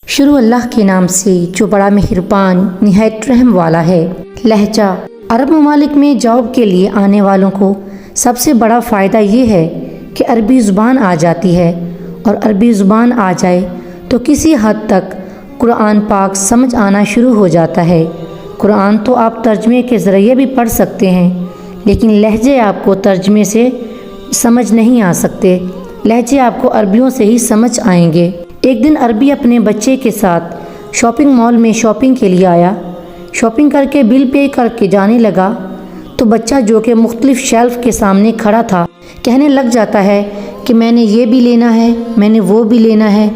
شروع اللہ کے نام سے جو بڑا مہربان نہایت رحم والا ہے۔ لہجہ عرب ممالک میں جاب کے لیے آنے والوں کو سب سے بڑا فائدہ یہ ہے کہ عربی زبان آ جاتی ہے، اور عربی زبان آ جائے تو کسی حد تک قرآن پاک سمجھ آنا شروع ہو جاتا ہے۔ قرآن تو آپ ترجمے کے ذریعے بھی پڑھ سکتے ہیں، لیکن لہجے آپ کو ترجمے سے سمجھ نہیں آ سکتے، لہجے آپ کو عربیوں سے ہی سمجھ آئیں گے۔ ایک دن عربی اپنے بچے کے ساتھ شاپنگ مال میں شاپنگ کے لیے آیا۔ شاپنگ کر کے بل پے کر کے جانے لگا تو بچہ جو کہ مختلف شیلف کے سامنے کھڑا تھا کہنے لگ جاتا ہے کہ میں نے یہ بھی لینا ہے، میں نے وہ بھی لینا ہے۔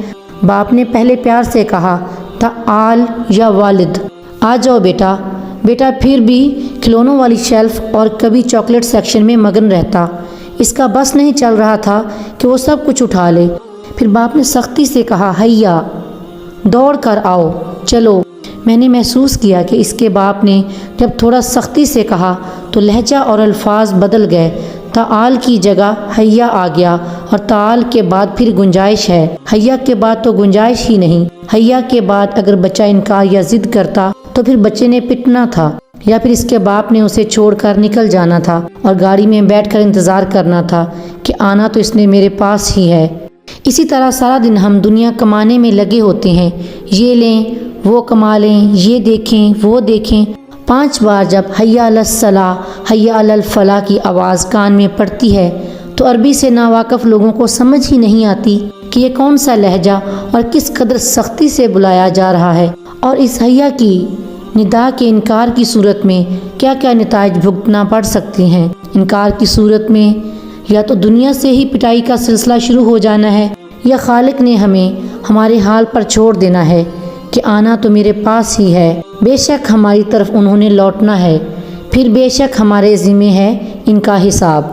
باپ نے پہلے پیار سے کہا تعال یا والد، آ جاؤ بیٹا۔ بیٹا پھر بھی کھلونوں والی شیلف اور کبھی چاکلیٹ سیکشن میں مگن رہتا۔ اس کا بس نہیں چل رہا تھا کہ وہ سب کچھ اٹھا لے۔ پھر باپ نے سختی سے کہا ہیا، دوڑ کر آؤ، چلو۔ میں نے محسوس کیا کہ اس کے باپ نے جب تھوڑا سختی سے کہا تو لہجہ اور الفاظ بدل گئے۔ تعال کی جگہ ہیا آ گیا، اور تعال کے بعد پھر گنجائش ہے، ہیا کے بعد تو گنجائش ہی نہیں۔ ہیا کے بعد اگر بچہ انکار یا ضد کرتا تو پھر بچے نے پٹنا تھا، یا پھر اس کے باپ نے اسے چھوڑ کر نکل جانا تھا اور گاڑی میں بیٹھ کر انتظار کرنا تھا کہ آنا تو اس نے میرے پاس ہی ہے۔ اسی طرح سارا دن ہم دنیا کمانے میں لگے ہوتے ہیں، یہ لیں وہ کما لیں، یہ دیکھیں وہ دیکھیں۔ 5 بار جب حی علی الصلاۃ حی علی الفلاح کی آواز کان میں پڑتی ہے تو عربی سے ناواقف لوگوں کو سمجھ ہی نہیں آتی کہ یہ کون سا لہجہ اور کس قدر سختی سے بلایا جا رہا ہے، اور اس حیا کی ندا کے انکار کی صورت میں کیا کیا نتائج بھگتنا پڑ سکتی ہیں۔ انکار کی صورت میں یا تو دنیا سے ہی پٹائی کا سلسلہ شروع ہو جانا ہے، یا خالق نے ہمیں ہمارے حال پر چھوڑ دینا ہے کہ آنا تو میرے پاس ہی ہے، بے شک ہماری طرف انہوں نے لوٹنا ہے، پھر بے شک ہمارے ذمہ ہے ان کا حساب۔